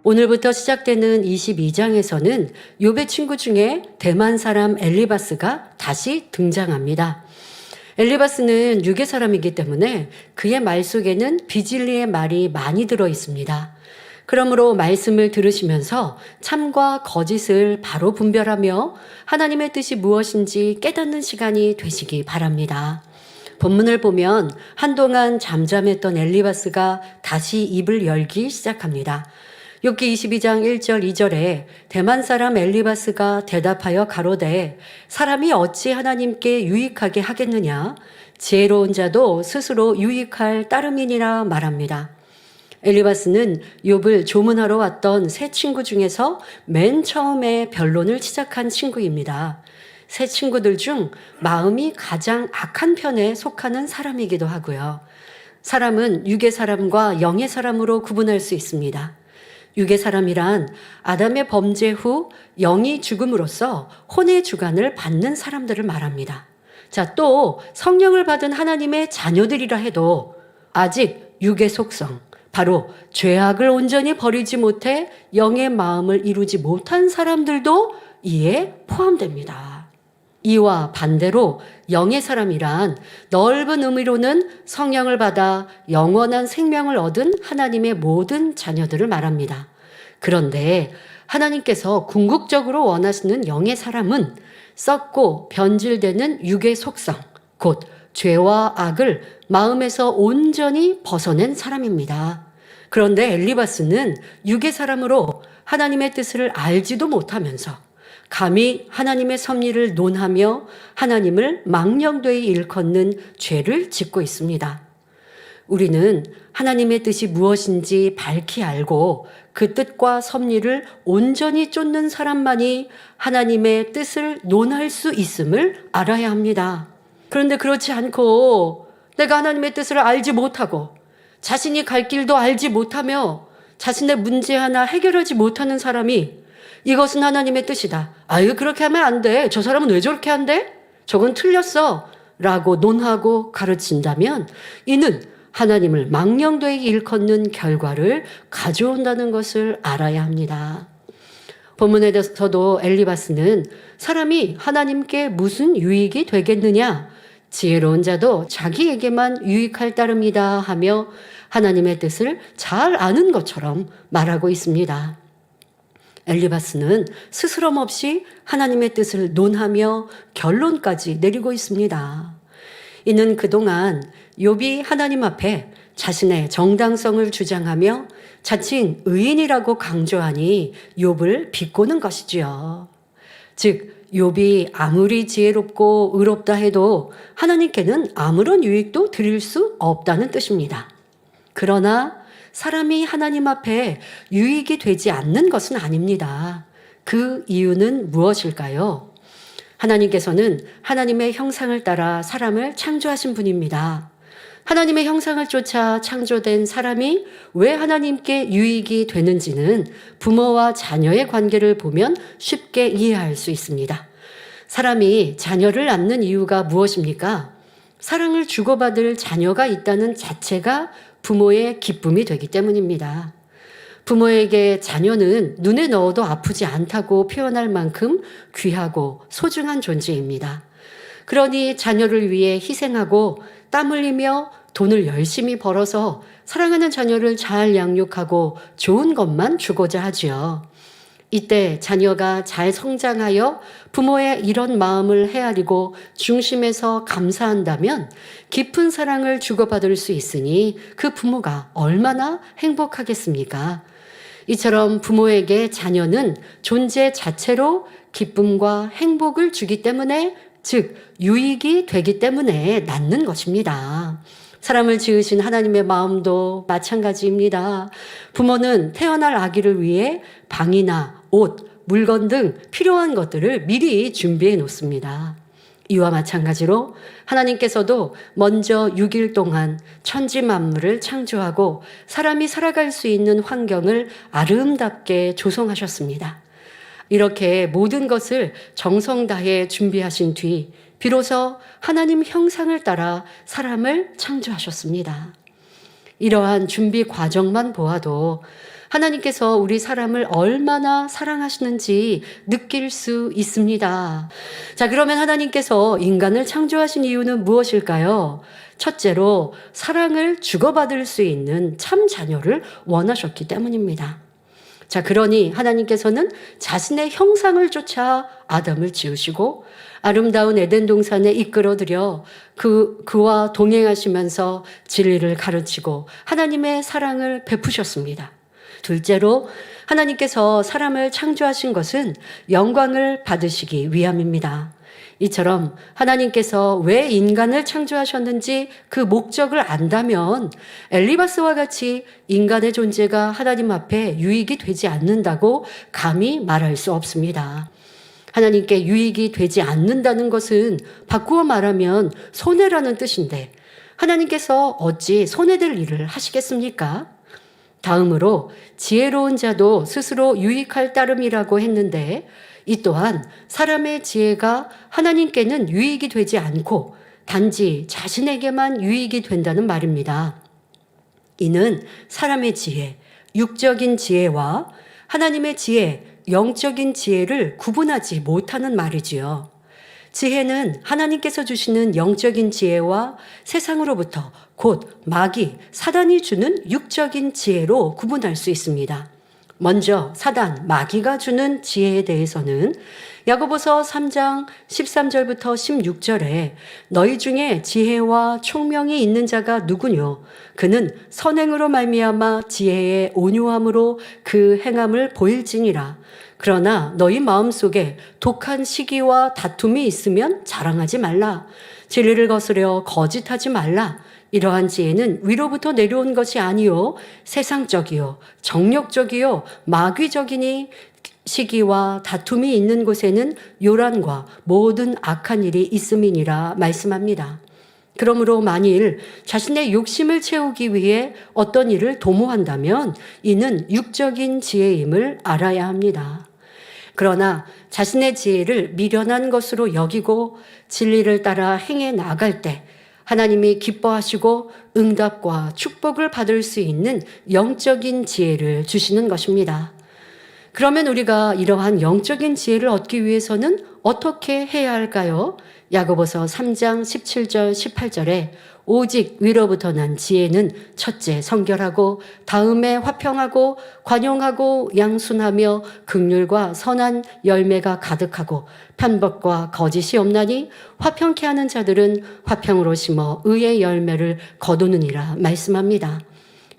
오늘부터 시작되는 22장에서는 욥의 친구 중에 대만 사람 엘리바스가 다시 등장합니다. 엘리바스는 유괴 사람이기 때문에 그의 말 속에는 비진리의 말이 많이 들어 있습니다. 그러므로 말씀을 들으시면서 참과 거짓을 바로 분별하며 하나님의 뜻이 무엇인지 깨닫는 시간이 되시기 바랍니다. 본문을 보면 한동안 잠잠했던 엘리바스가 다시 입을 열기 시작합니다. 욥기 22장 1절 2절에 대만 사람 엘리바스가 대답하여 가로되 사람이 어찌 하나님께 유익하게 하겠느냐 지혜로운 자도 스스로 유익할 따름이니라 말합니다. 엘리바스는 욥을 조문하러 왔던 세 친구 중에서 맨 처음에 변론을 시작한 친구입니다. 세 친구들 중 마음이 가장 악한 편에 속하는 사람이기도 하고요. 사람은 육의 사람과 영의 사람으로 구분할 수 있습니다. 육의 사람이란 아담의 범죄 후 영이 죽음으로써 혼의 주관을 받는 사람들을 말합니다. 자, 또 성령을 받은 하나님의 자녀들이라 해도 아직 육의 속성, 바로 죄악을 온전히 버리지 못해 영의 마음을 이루지 못한 사람들도 이에 포함됩니다. 이와 반대로 영의 사람이란 넓은 의미로는 성령을 받아 영원한 생명을 얻은 하나님의 모든 자녀들을 말합니다. 그런데 하나님께서 궁극적으로 원하시는 영의 사람은 썩고 변질되는 육의 속성, 곧 죄와 악을 마음에서 온전히 벗어낸 사람입니다. 그런데 엘리바스는 육의 사람으로 하나님의 뜻을 알지도 못하면서 감히 하나님의 섭리를 논하며 하나님을 망령되이 일컫는 죄를 짓고 있습니다. 우리는 하나님의 뜻이 무엇인지 밝히 알고 그 뜻과 섭리를 온전히 쫓는 사람만이 하나님의 뜻을 논할 수 있음을 알아야 합니다. 그런데 그렇지 않고 내가 하나님의 뜻을 알지 못하고 자신이 갈 길도 알지 못하며 자신의 문제 하나 해결하지 못하는 사람이 이것은 하나님의 뜻이다. 아유, 그렇게 하면 안 돼. 저 사람은 왜 저렇게 한대? 저건 틀렸어. 라고 논하고 가르친다면 이는 하나님을 망령되이 일컫는 결과를 가져온다는 것을 알아야 합니다. 본문에서도 엘리바스는 사람이 하나님께 무슨 유익이 되겠느냐? 지혜로운 자도 자기에게만 유익할 따름이다 하며 하나님의 뜻을 잘 아는 것처럼 말하고 있습니다. 엘리바스는 스스럼 없이 하나님의 뜻을 논하며 결론까지 내리고 있습니다. 이는 그동안 욥이 하나님 앞에 자신의 정당성을 주장하며 자칭 의인이라고 강조하니 욥을 비꼬는 것이지요. 즉 욥이 아무리 지혜롭고 의롭다 해도 하나님께는 아무런 유익도 드릴 수 없다는 뜻입니다. 그러나 사람이 하나님 앞에 유익이 되지 않는 것은 아닙니다. 그 이유는 무엇일까요? 하나님께서는 하나님의 형상을 따라 사람을 창조하신 분입니다. 하나님의 형상을 쫓아 창조된 사람이 왜 하나님께 유익이 되는지는 부모와 자녀의 관계를 보면 쉽게 이해할 수 있습니다. 사람이 자녀를 낳는 이유가 무엇입니까? 사랑을 주고받을 자녀가 있다는 자체가 부모의 기쁨이 되기 때문입니다. 부모에게 자녀는 눈에 넣어도 아프지 않다고 표현할 만큼 귀하고 소중한 존재입니다. 그러니 자녀를 위해 희생하고 땀 흘리며 돈을 열심히 벌어서 사랑하는 자녀를 잘 양육하고 좋은 것만 주고자 하지요. 이때 자녀가 잘 성장하여 부모의 이런 마음을 헤아리고 중심에서 감사한다면 깊은 사랑을 주고받을 수 있으니 그 부모가 얼마나 행복하겠습니까? 이처럼 부모에게 자녀는 존재 자체로 기쁨과 행복을 주기 때문에, 즉 유익이 되기 때문에 낳는 것입니다. 사람을 지으신 하나님의 마음도 마찬가지입니다. 부모는 태어날 아기를 위해 방이나 옷, 물건 등 필요한 것들을 미리 준비해 놓습니다. 이와 마찬가지로 하나님께서도 먼저 6일 동안 천지 만물을 창조하고 사람이 살아갈 수 있는 환경을 아름답게 조성하셨습니다. 이렇게 모든 것을 정성 다해 준비하신 뒤 비로소 하나님 형상을 따라 사람을 창조하셨습니다. 이러한 준비 과정만 보아도 하나님께서 우리 사람을 얼마나 사랑하시는지 느낄 수 있습니다. 자, 그러면 하나님께서 인간을 창조하신 이유는 무엇일까요? 첫째로 사랑을 주고받을 수 있는 참 자녀를 원하셨기 때문입니다. 자, 그러니 하나님께서는 자신의 형상을 쫓아 아담을 지으시고 아름다운 에덴 동산에 이끌어들여 그와 동행하시면서 진리를 가르치고 하나님의 사랑을 베푸셨습니다. 둘째로 하나님께서 사람을 창조하신 것은 영광을 받으시기 위함입니다. 이처럼 하나님께서 왜 인간을 창조하셨는지 그 목적을 안다면 엘리바스와 같이 인간의 존재가 하나님 앞에 유익이 되지 않는다고 감히 말할 수 없습니다. 하나님께 유익이 되지 않는다는 것은 바꾸어 말하면 손해라는 뜻인데 하나님께서 어찌 손해될 일을 하시겠습니까? 다음으로 지혜로운 자도 스스로 유익할 따름이라고 했는데 이 또한 사람의 지혜가 하나님께는 유익이 되지 않고 단지 자신에게만 유익이 된다는 말입니다. 이는 사람의 지혜, 육적인 지혜와 하나님의 지혜, 영적인 지혜를 구분하지 못하는 말이지요. 지혜는 하나님께서 주시는 영적인 지혜와 세상으로부터 곧 마귀, 사단이 주는 육적인 지혜로 구분할 수 있습니다. 먼저 사단, 마귀가 주는 지혜에 대해서는 야고보서 3장 13절부터 16절에 너희 중에 지혜와 총명이 있는 자가 누구뇨? 그는 선행으로 말미암아 지혜의 온유함으로 그 행함을 보일지니라. 그러나 너희 마음속에 독한 시기와 다툼이 있으면 자랑하지 말라. 진리를 거스려 거짓하지 말라. 이러한 지혜는 위로부터 내려온 것이 아니요 세상적이요 정욕적이요 마귀적이니 시기와 다툼이 있는 곳에는 요란과 모든 악한 일이 있음이니라 말씀합니다. 그러므로 만일 자신의 욕심을 채우기 위해 어떤 일을 도모한다면 이는 육적인 지혜임을 알아야 합니다. 그러나 자신의 지혜를 미련한 것으로 여기고 진리를 따라 행해 나갈 때 하나님이 기뻐하시고 응답과 축복을 받을 수 있는 영적인 지혜를 주시는 것입니다. 그러면 우리가 이러한 영적인 지혜를 얻기 위해서는 어떻게 해야 할까요? 야고보서 3장 17절 18절에 오직 위로부터 난 지혜는 첫째 성결하고 다음에 화평하고 관용하고 양순하며 긍휼과 선한 열매가 가득하고 편법과 거짓이 없나니 화평케 하는 자들은 화평으로 심어 의의 열매를 거두느니라 말씀합니다.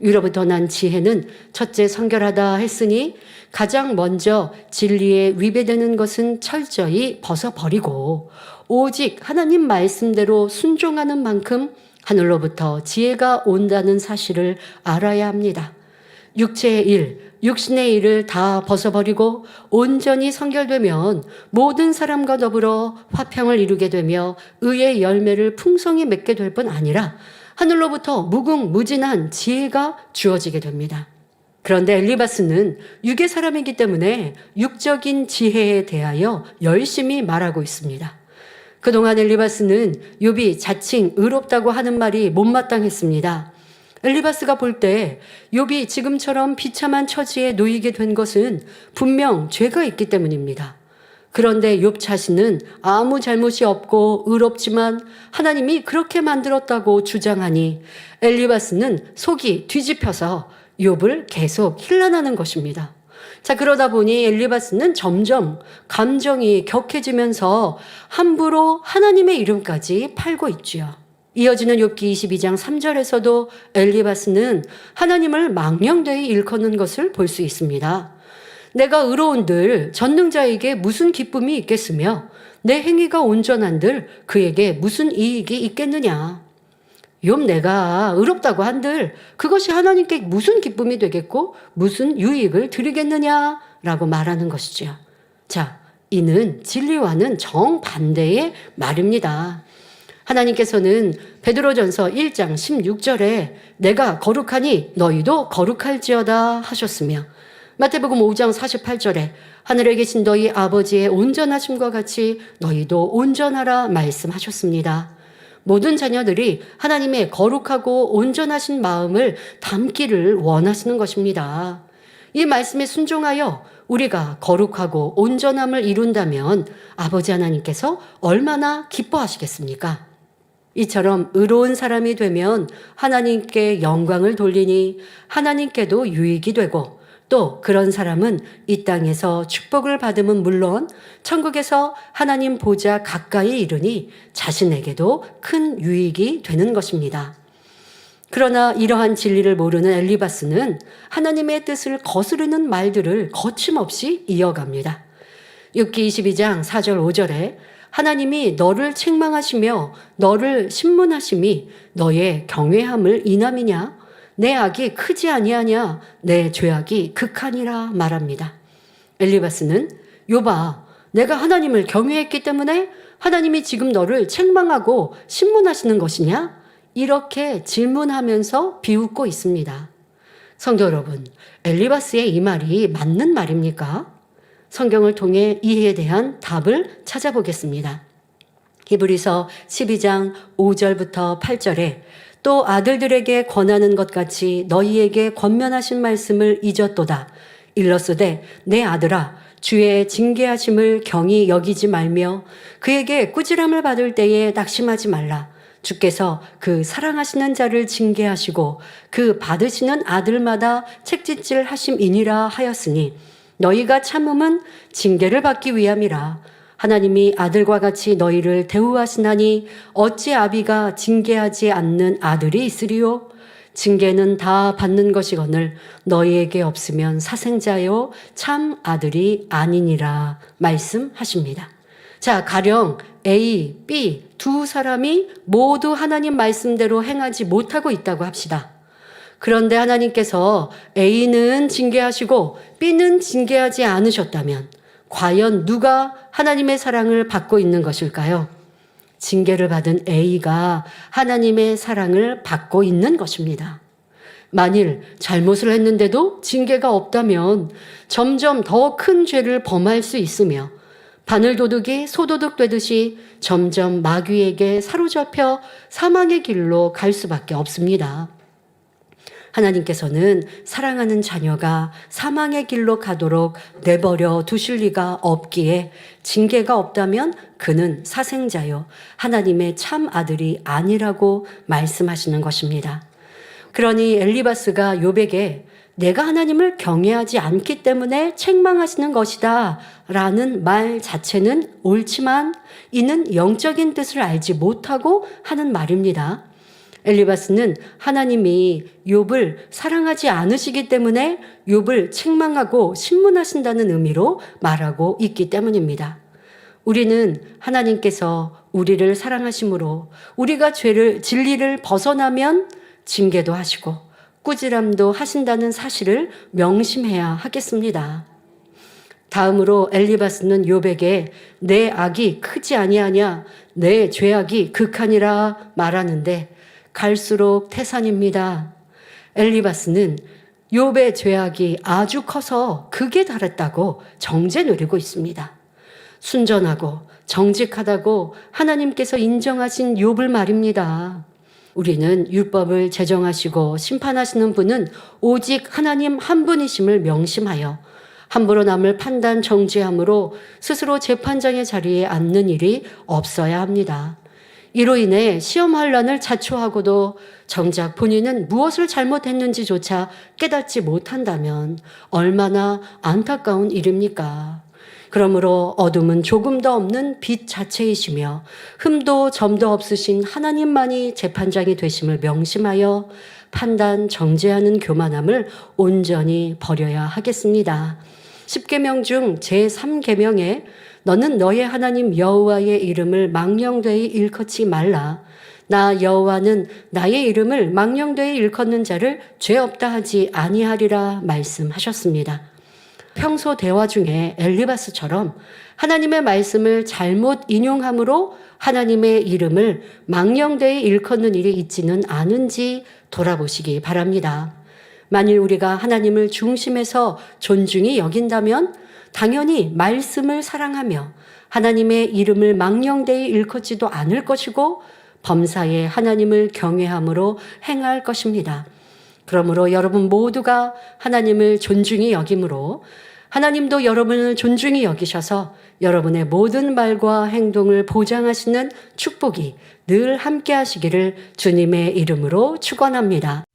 위로부터 난 지혜는 첫째 성결하다 했으니 가장 먼저 진리에 위배되는 것은 철저히 벗어버리고 오직 하나님 말씀대로 순종하는 만큼 하늘로부터 지혜가 온다는 사실을 알아야 합니다. 육체의 일, 육신의 일을 다 벗어버리고 온전히 성결되면 모든 사람과 더불어 화평을 이루게 되며 의의 열매를 풍성히 맺게 될 뿐 아니라 하늘로부터 무궁무진한 지혜가 주어지게 됩니다. 그런데 엘리바스는 육의 사람이기 때문에 육적인 지혜에 대하여 열심히 말하고 있습니다. 그동안 엘리바스는 욥이 자칭 의롭다고 하는 말이 못마땅했습니다. 엘리바스가 볼 때 욥이 지금처럼 비참한 처지에 놓이게 된 것은 분명 죄가 있기 때문입니다. 그런데 욥 자신은 아무 잘못이 없고 의롭지만 하나님이 그렇게 만들었다고 주장하니 엘리바스는 속이 뒤집혀서 욥을 계속 힐난하는 것입니다. 자, 그러다 보니 엘리바스는 점점 감정이 격해지면서 함부로 하나님의 이름까지 팔고 있지요. 이어지는 욥기 22장 3절에서도 엘리바스는 하나님을 망령되이 일컫는 것을 볼 수 있습니다. 내가 의로운들 전능자에게 무슨 기쁨이 있겠으며 내 행위가 온전한들 그에게 무슨 이익이 있겠느냐. 욥 내가 의롭다고 한들 그것이 하나님께 무슨 기쁨이 되겠고 무슨 유익을 드리겠느냐라고 말하는 것이죠. 자, 이는 진리와는 정반대의 말입니다. 하나님께서는 베드로전서 1장 16절에 내가 거룩하니 너희도 거룩할지어다 하셨으며 마태복음 5장 48절에 하늘에 계신 너희 아버지의 온전하심과 같이 너희도 온전하라 말씀하셨습니다. 모든 자녀들이 하나님의 거룩하고 온전하신 마음을 담기를 원하시는 것입니다. 이 말씀에 순종하여 우리가 거룩하고 온전함을 이룬다면 아버지 하나님께서 얼마나 기뻐하시겠습니까? 이처럼 의로운 사람이 되면 하나님께 영광을 돌리니 하나님께도 유익이 되고, 또 그런 사람은 이 땅에서 축복을 받으면 물론 천국에서 하나님 보좌 가까이 이르니 자신에게도 큰 유익이 되는 것입니다. 그러나 이러한 진리를 모르는 엘리바스는 하나님의 뜻을 거스르는 말들을 거침없이 이어갑니다. 욥기 22장 4절 5절에 하나님이 너를 책망하시며 너를 신문하심이 너의 경외함을 인함이냐? 내 악이 크지 아니하냐? 내 죄악이 극하니라 말합니다. 엘리바스는 욥아, 내가 하나님을 경외했기 때문에 하나님이 지금 너를 책망하고 신문하시는 것이냐? 이렇게 질문하면서 비웃고 있습니다. 성도 여러분, 엘리바스의 이 말이 맞는 말입니까? 성경을 통해 이에 대한 답을 찾아보겠습니다. 히브리서 12장 5절부터 8절에 또 아들들에게 권하는 것 같이 너희에게 권면하신 말씀을 잊었도다. 일러스되 내 아들아 주의 징계하심을 경히 여기지 말며 그에게 꾸지람을 받을 때에 낙심하지 말라. 주께서 그 사랑하시는 자를 징계하시고 그 받으시는 아들마다 책짓질 하심이니라 하였으니 너희가 참음은 징계를 받기 위함이라. 하나님이 아들과 같이 너희를 대우하시나니 어찌 아비가 징계하지 않는 아들이 있으리요? 징계는 다 받는 것이거늘 너희에게 없으면 사생자요 참 아들이 아니니라 말씀하십니다. 자, 가령 A, B 두 사람이 모두 하나님 말씀대로 행하지 못하고 있다고 합시다. 그런데 하나님께서 A는 징계하시고 B는 징계하지 않으셨다면 과연 누가 하나님의 사랑을 받고 있는 것일까요? 징계를 받은 A가 하나님의 사랑을 받고 있는 것입니다. 만일 잘못을 했는데도 징계가 없다면 점점 더 큰 죄를 범할 수 있으며 바늘도둑이 소도둑 되듯이 점점 마귀에게 사로잡혀 사망의 길로 갈 수밖에 없습니다. 하나님께서는 사랑하는 자녀가 사망의 길로 가도록 내버려 두실 리가 없기에 징계가 없다면 그는 사생자요 하나님의 참 아들이 아니라고 말씀하시는 것입니다. 그러니 엘리바스가 욥에게 내가 하나님을 경외하지 않기 때문에 책망하시는 것이다 라는 말 자체는 옳지만 이는 영적인 뜻을 알지 못하고 하는 말입니다. 엘리바스는 하나님이 욥을 사랑하지 않으시기 때문에 욥을 책망하고 신문하신다는 의미로 말하고 있기 때문입니다. 우리는 하나님께서 우리를 사랑하심으로 우리가 진리를 벗어나면 징계도 하시고 꾸지람도 하신다는 사실을 명심해야 하겠습니다. 다음으로 엘리바스는 욥에게 내 악이 크지 아니하냐 내 죄악이 극하니라 말하는데 갈수록 태산입니다. 엘리바스는 욥의 죄악이 아주 커서 극에 달했다고 정죄 누리고 있습니다. 순전하고 정직하다고 하나님께서 인정하신 욥을 말입니다. 우리는 율법을 제정하시고 심판하시는 분은 오직 하나님 한 분이심을 명심하여 함부로 남을 판단 정죄함으로 스스로 재판장의 자리에 앉는 일이 없어야 합니다. 이로 인해 시험 환란을 자초하고도 정작 본인은 무엇을 잘못했는지조차 깨닫지 못한다면 얼마나 안타까운 일입니까? 그러므로 어둠은 조금도 없는 빛 자체이시며 흠도 점도 없으신 하나님만이 재판장이 되심을 명심하여 판단 정죄하는 교만함을 온전히 버려야 하겠습니다. 10계명 중 제3계명에 너는 너의 하나님 여호와의 이름을 망령되이 일컫지 말라. 나 여호와는 나의 이름을 망령되이 일컫는 자를 죄 없다 하지 아니하리라 말씀하셨습니다. 평소 대화 중에 엘리바스처럼 하나님의 말씀을 잘못 인용함으로 하나님의 이름을 망령되이 일컫는 일이 있지는 않은지 돌아보시기 바랍니다. 만일 우리가 하나님을 중심에서 존중히 여긴다면 당연히 말씀을 사랑하며 하나님의 이름을 망령되이 일컫지도 않을 것이고 범사에 하나님을 경외함으로 행할 것입니다. 그러므로 여러분 모두가 하나님을 존중히 여김으로 하나님도 여러분을 존중히 여기셔서 여러분의 모든 말과 행동을 보장하시는 축복이 늘 함께 하시기를 주님의 이름으로 축원합니다.